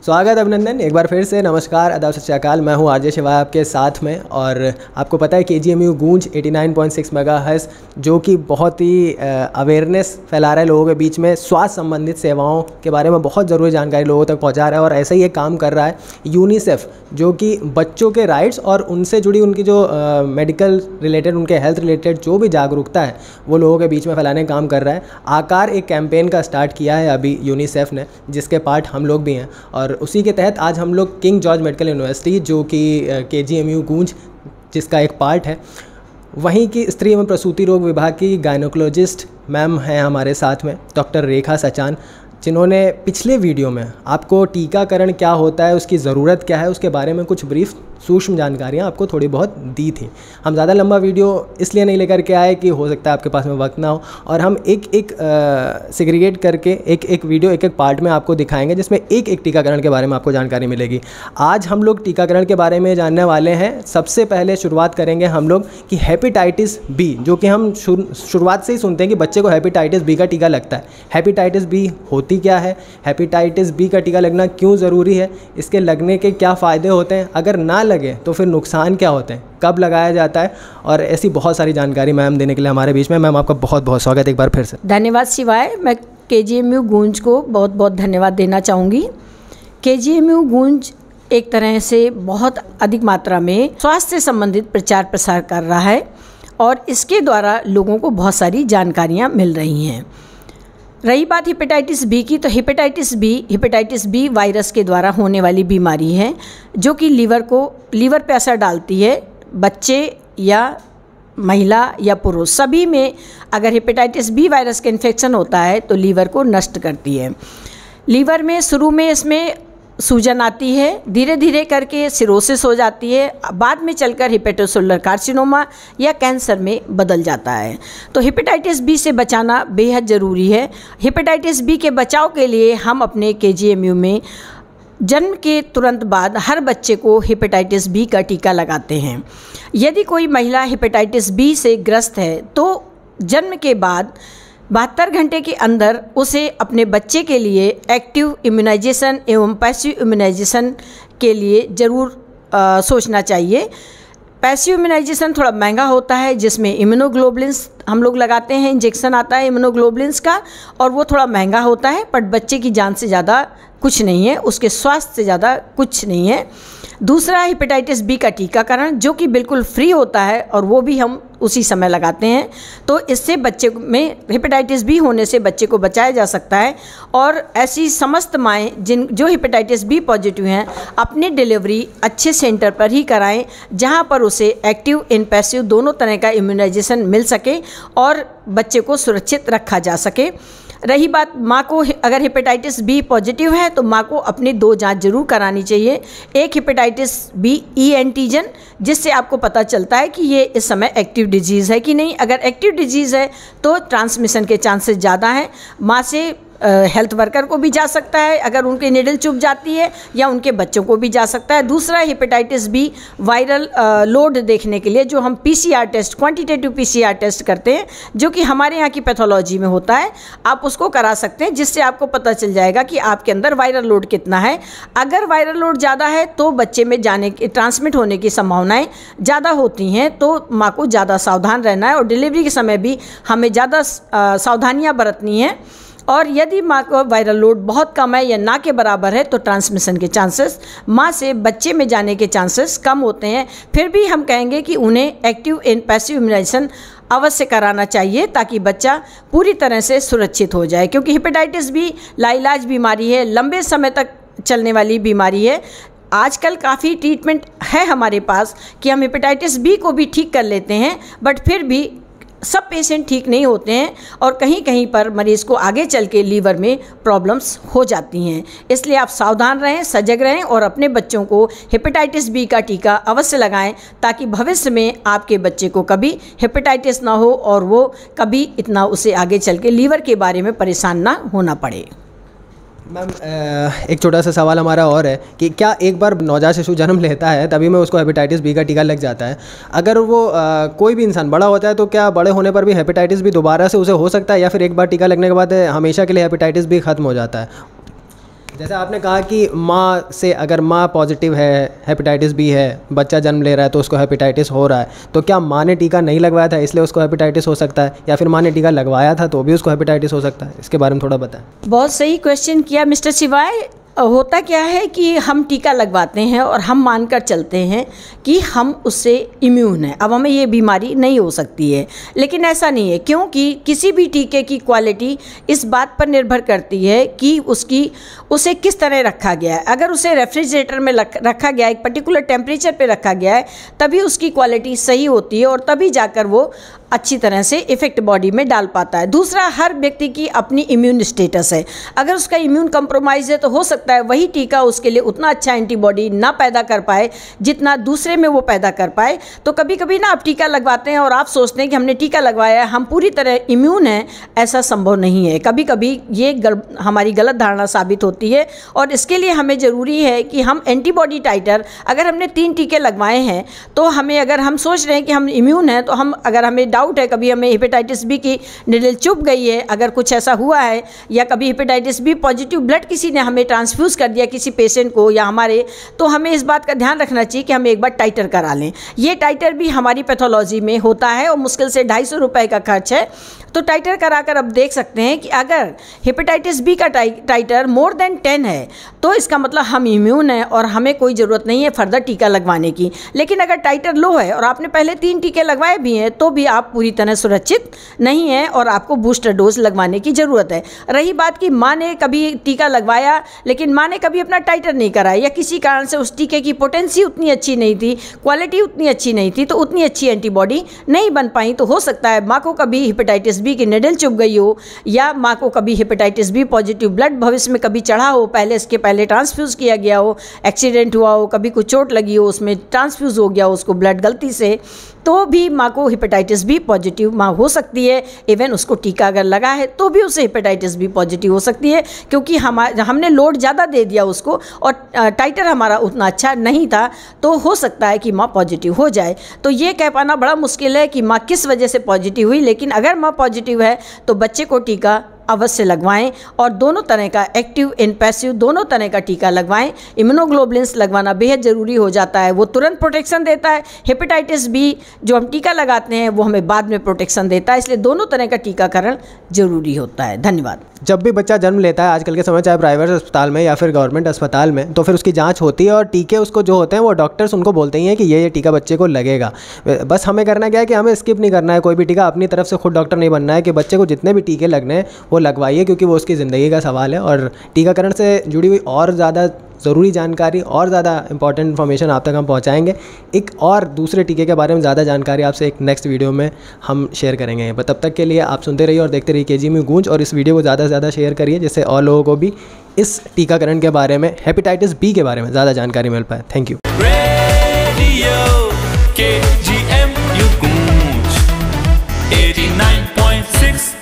स्वागत अभिनंदन एक बार फिर से। नमस्कार, आदाब, सत श्री अकाल। मैं हूं आरजे शिवाय आपके साथ में। और आपको पता है KGMU गूंज 89.6 मेगाहर्ट्ज़ जो कि बहुत ही अवेयरनेस फैला रहा है लोगों के बीच में, स्वास्थ्य संबंधित सेवाओं के बारे में बहुत ज़रूरी जानकारी लोगों तक पहुंचा रहा है। और ऐसा ही एक काम कर रहा है यूनिसेफ, जो कि बच्चों के राइट्स और उनसे जुड़ी उनकी जो मेडिकल रिलेटेड, उनके हेल्थ रिलेटेड जो भी जागरूकता है वो लोगों के बीच में फैलाने का काम कर रहा है। आकार एक कैंपेन का स्टार्ट किया है अभी यूनिसेफ ने, जिसके पार्ट हम लोग भी हैं। और उसी के तहत आज हम लोग किंग जॉर्ज मेडिकल यूनिवर्सिटी, जो कि KGMU गूंज जिसका एक पार्ट है, वहीं की स्त्री एवं प्रसूति रोग विभाग की गायनोकोलॉजिस्ट मैम हैं हमारे साथ में, डॉक्टर रेखा सचान, जिन्होंने पिछले वीडियो में आपको टीकाकरण क्या होता है, उसकी ज़रूरत क्या है, उसके बारे में कुछ ब्रीफ सूक्ष्म जानकारियाँ आपको थोड़ी बहुत दी थी। हम ज़्यादा लंबा वीडियो इसलिए नहीं लेकर के आए कि हो सकता है आपके पास में वक्त ना हो, और हम एक सेग्रीगेट करके एक वीडियो एक पार्ट में आपको दिखाएंगे, जिसमें एक टीकाकरण के बारे में आपको जानकारी मिलेगी। आज हम लोग टीकाकरण के बारे में जानने वाले हैं। सबसे पहले शुरुआत करेंगे हम लोग कि हेपेटाइटिस बी, जो कि हम शुरुआत से ही सुनते हैं कि बच्चे को हेपेटाइटिस बी का टीका लगता है। हेपेटाइटिस बी होती क्या है, हेपेटाइटिस बी का टीका लगना क्यों ज़रूरी है, इसके लगने के क्या फ़ायदे होते हैं, अगर ना लगे तो फिर नुकसान क्या होते हैं, कब लगाया जाता है, और ऐसी बहुत सारी जानकारी मैम देने के लिए हमारे बीच में। मैम आपका बहुत बहुत स्वागत एक बार फिर से। धन्यवाद शिवाय। मैं KGMU गूंज को बहुत बहुत धन्यवाद देना चाहूँगी। KGMU गूंज एक तरह से बहुत अधिक मात्रा में स्वास्थ्य से संबंधित प्रचार प्रसार कर रहा है, और इसके द्वारा लोगों को बहुत सारी जानकारियाँ मिल रही हैं। रही बात हेपेटाइटिस बी की, तो हेपेटाइटिस बी वायरस के द्वारा होने वाली बीमारी है, जो कि लीवर पे असर डालती है। बच्चे या महिला या पुरुष सभी में अगर हेपेटाइटिस बी वायरस का इन्फेक्शन होता है तो लीवर को नष्ट करती है। लीवर में शुरू में इसमें सूजन आती है, धीरे धीरे करके सिरोसिस हो जाती है, बाद में चलकर हेपेटोसेलुलर कार्सिनोमा या कैंसर में बदल जाता है। तो हेपेटाइटिस बी से बचाना बेहद ज़रूरी है। हेपेटाइटिस बी के बचाव के लिए हम अपने KGMU में जन्म के तुरंत बाद हर बच्चे को हेपेटाइटिस बी का टीका लगाते हैं। यदि कोई महिला हेपेटाइटिस बी से ग्रस्त है तो जन्म के बाद 72 घंटे के अंदर उसे अपने बच्चे के लिए एक्टिव इम्यूनाइजेशन एवं पैसिव इम्यूनाइजेशन के लिए ज़रूर सोचना चाहिए। पैसिव इम्यूनाइजेशन थोड़ा महंगा होता है, जिसमें इम्यूनोग्लोबुलिन्स हम लोग लगाते हैं, इंजेक्शन आता है इम्यूनोग्लोबुलिन्स का, और वो थोड़ा महंगा होता है, पर बच्चे की जान से ज़्यादा कुछ नहीं है, उसके स्वास्थ्य से ज़्यादा कुछ नहीं है। दूसरा हेपेटाइटिस बी का टीकाकरण, जो कि बिल्कुल फ्री होता है, और वो भी हम उसी समय लगाते हैं। तो इससे बच्चे में हेपेटाइटिस बी होने से बच्चे को बचाया जा सकता है। और ऐसी समस्त माएँ जो हेपेटाइटिस बी पॉजिटिव हैं, अपनी डिलीवरी अच्छे सेंटर पर ही कराएं, जहां पर उसे एक्टिव एंड पैसिव दोनों तरह का इम्यूनाइजेशन मिल सके और बच्चे को सुरक्षित रखा जा सके। रही बात माँ को, अगर हेपेटाइटिस बी पॉजिटिव है तो माँ को अपनी 2 जांच जरूर करानी चाहिए। एक हेपेटाइटिस बी ई एंटीजन, जिससे आपको पता चलता है कि ये इस समय एक्टिव डिजीज़ है कि नहीं। अगर एक्टिव डिजीज़ है तो ट्रांसमिशन के चांसेस ज़्यादा हैं, माँ से हेल्थ वर्कर को भी जा सकता है अगर उनकी निडल चुभ जाती है, या उनके बच्चों को भी जा सकता है। दूसरा हेपेटाइटिस बी वायरल लोड देखने के लिए जो हम PCR test, quantitative PCR test करते हैं, जो कि हमारे यहाँ की पैथोलॉजी में होता है, आप उसको करा सकते हैं, जिससे आपको पता चल जाएगा कि आपके अंदर वायरल लोड कितना है। अगर वायरल लोड ज़्यादा है तो बच्चे में ट्रांसमिट होने की संभावनाएँ ज़्यादा होती हैं, तो माँ को ज़्यादा सावधान रहना है, और डिलीवरी के समय भी हमें ज़्यादा सावधानियाँ बरतनी हैं। और यदि माँ का वायरल लोड बहुत कम है या ना के बराबर है तो ट्रांसमिशन के चांसेस माँ से बच्चे में जाने के चांसेस कम होते हैं। फिर भी हम कहेंगे कि उन्हें एक्टिव एंड पैसिव इम्यूनाइजेशन अवश्य कराना चाहिए, ताकि बच्चा पूरी तरह से सुरक्षित हो जाए, क्योंकि हेपेटाइटिस बी लाइलाज बीमारी है, लंबे समय तक चलने वाली बीमारी है। आजकल काफ़ी ट्रीटमेंट है हमारे पास कि हम हेपेटाइटिस बी को भी ठीक कर लेते हैं, बट फिर भी सब पेशेंट ठीक नहीं होते हैं, और कहीं कहीं पर मरीज़ को आगे चल के लीवर में प्रॉब्लम्स हो जाती हैं। इसलिए आप सावधान रहें, सजग रहें, और अपने बच्चों को हेपेटाइटिस बी का टीका अवश्य लगाएं, ताकि भविष्य में आपके बच्चे को कभी हेपेटाइटिस ना हो और वो कभी इतना उसे आगे चल के लीवर के बारे में परेशान ना होना पड़े। मैम एक छोटा सा सवाल हमारा और है कि क्या एक बार नवजात शिशु जन्म लेता है तभी में उसको हेपेटाइटिस बी का टीका लग जाता है? अगर वो कोई भी इंसान बड़ा होता है तो क्या बड़े होने पर भी हेपेटाइटिस बी दोबारा से उसे हो सकता है, या फिर एक बार टीका लगने के बाद हमेशा के लिए हेपेटाइटिस बी खत्म हो जाता है? जैसे आपने कहा कि माँ से, अगर माँ पॉजिटिव है, हेपेटाइटिस बी है, बच्चा जन्म ले रहा है तो उसको हेपेटाइटिस हो रहा है, तो क्या माँ ने टीका नहीं लगवाया था इसलिए उसको हेपेटाइटिस हो सकता है, या फिर माँ ने टीका लगवाया था तो भी उसको हेपेटाइटिस हो सकता है? इसके बारे में थोड़ा बताएं। बहुत सही क्वेश्चन किया मिस्टर शिवाय। होता क्या है कि हम टीका लगवाते हैं और हम मानकर चलते हैं कि हम उससे इम्यून हैं, अब हमें ये बीमारी नहीं हो सकती है, लेकिन ऐसा नहीं है, क्योंकि किसी भी टीके की क्वालिटी इस बात पर निर्भर करती है कि उसे किस तरह रखा गया है। अगर उसे रेफ्रिजरेटर में रखा गया है, एक पर्टिकुलर टेम्परेचर पे रखा गया है, तभी उसकी क्वालिटी सही होती है और तभी जाकर वो अच्छी तरह से इफेक्ट बॉडी में डाल पाता है। दूसरा, हर व्यक्ति की अपनी इम्यून स्टेटस है। अगर उसका इम्यून कंप्रोमाइज़ है तो हो सकता है वही टीका उसके लिए उतना अच्छा एंटीबॉडी ना पैदा कर पाए जितना दूसरे में वो पैदा कर पाए। तो कभी कभी ना आप टीका लगवाते हैं और आप सोचते हैं कि हमने टीका लगवाया है, हम पूरी तरह इम्यून हैं, ऐसा संभव नहीं है। कभी कभी ये हमारी गलत धारणा साबित होती है और इसके लिए हमें ज़रूरी है कि हम एंटीबॉडी टाइटर, अगर हमने 3 टीके लगवाए हैं तो हमें, अगर हम सोच रहे हैं कि हम इम्यून हैं, तो हम, अगर हमें डाउट है, कभी हमें हेपेटाइटिस बी की निडल चुभ गई है, अगर कुछ ऐसा हुआ है, या कभी हेपेटाइटिस बी पॉजिटिव ब्लड किसी ने हमें ट्रांसफ्यूज़ कर दिया किसी पेशेंट को या हमारे, तो हमें इस बात का ध्यान रखना चाहिए कि हम एक बार टाइटर करा लें। ये टाइटर भी हमारी पैथोलॉजी में होता है और मुश्किल से 250 रुपये का खर्च है। तो टाइटर कराकर अब देख सकते हैं कि अगर हेपेटाइटिस बी का टाइटर मोर देन 10 है तो इसका मतलब हम इम्यून हैं और हमें कोई ज़रूरत नहीं है फर्दर टीका लगवाने की। लेकिन अगर टाइटर लो है और आपने पहले 3 टीके लगवाए भी हैं तो भी आप पूरी तरह सुरक्षित नहीं हैं और आपको बूस्टर डोज लगवाने की ज़रूरत है। रही बात कि माँ ने कभी टीका लगवाया लेकिन माँ ने कभी अपना टाइटर नहीं कराया, या किसी कारण से उस टीके की पोटेंसी उतनी अच्छी नहीं थी, क्वालिटी उतनी अच्छी नहीं थी, तो उतनी अच्छी एंटीबॉडी नहीं बन पाई, तो हो सकता है माँ को कभी हेपेटाइटिस बी की निडल चुभ गई हो, या माँ को कभी हेपेटाइटिस बी पॉजिटिव ब्लड भविष्य में कभी चढ़ा हो, इसके पहले ट्रांसफ्यूज़ किया गया हो, एक्सीडेंट हुआ हो, कभी कुछ चोट लगी हो, उसमें ट्रांसफ्यूज़ हो गया हो उसको ब्लड गलती से, तो भी माँ को हेपेटाइटिस बी पॉजिटिव माँ हो सकती है। इवन उसको टीका अगर लगा है तो भी उसे हेपेटाइटिस बी पॉजिटिव हो सकती है, क्योंकि हमने लोड ज़्यादा दे दिया उसको और टाइटर हमारा उतना अच्छा नहीं था, तो हो सकता है कि माँ पॉजिटिव हो जाए। तो ये कह पाना बड़ा मुश्किल है कि माँ किस वजह से पॉजिटिव हुई, लेकिन अगर माँ पॉजिटिव है तो बच्चे को टीका अवश्य लगवाएं और दोनों तरह का, एक्टिव एंड पैसिव दोनों तरह का टीका लगवाएं। इम्यूनोग्लोबुलिन्स लगवाना बेहद ज़रूरी हो जाता है, वो तुरंत प्रोटेक्शन देता है। हेपेटाइटिस बी जो हम टीका लगाते हैं वो हमें बाद में प्रोटेक्शन देता है, इसलिए दोनों तरह का टीकाकरण जरूरी होता है। धन्यवाद। जब भी बच्चा जन्म लेता है आजकल के समय, चाहे प्राइवेट अस्पताल में या फिर गवर्नमेंट अस्पताल में, तो फिर उसकी जांच होती है और टीके उसको जो होते हैं वो डॉक्टर्स उनको बोलते ही हैं कि ये टीका बच्चे को लगेगा। बस हमें करना क्या है कि हमें स्किप नहीं करना है कोई भी टीका, अपनी तरफ से खुद डॉक्टर नहीं बनना है कि बच्चे को जितने भी टीके लगने हैं वो लगवाइए, क्योंकि वो उसकी ज़िंदगी का सवाल है। और टीकाकरण से जुड़ी हुई और ज़्यादा ज़रूरी जानकारी और ज़्यादा इंपॉर्टेंट इन्फॉर्मेशन आप तक हम पहुंचाएंगे। एक और दूसरे टीके के बारे में ज़्यादा जानकारी आपसे एक नेक्स्ट वीडियो में हम शेयर करेंगे। तब तक के लिए आप सुनते रहिए और देखते रहिए केजीएमयू गूंज, और इस वीडियो को ज़्यादा से ज़्यादा शेयर करिए जिससे और लोगों को भी इस टीकाकरण के बारे में, हेपेटाइटिस बी के बारे में ज़्यादा जानकारी मिल पाए। Thank you. KGMU Gúnch 89.6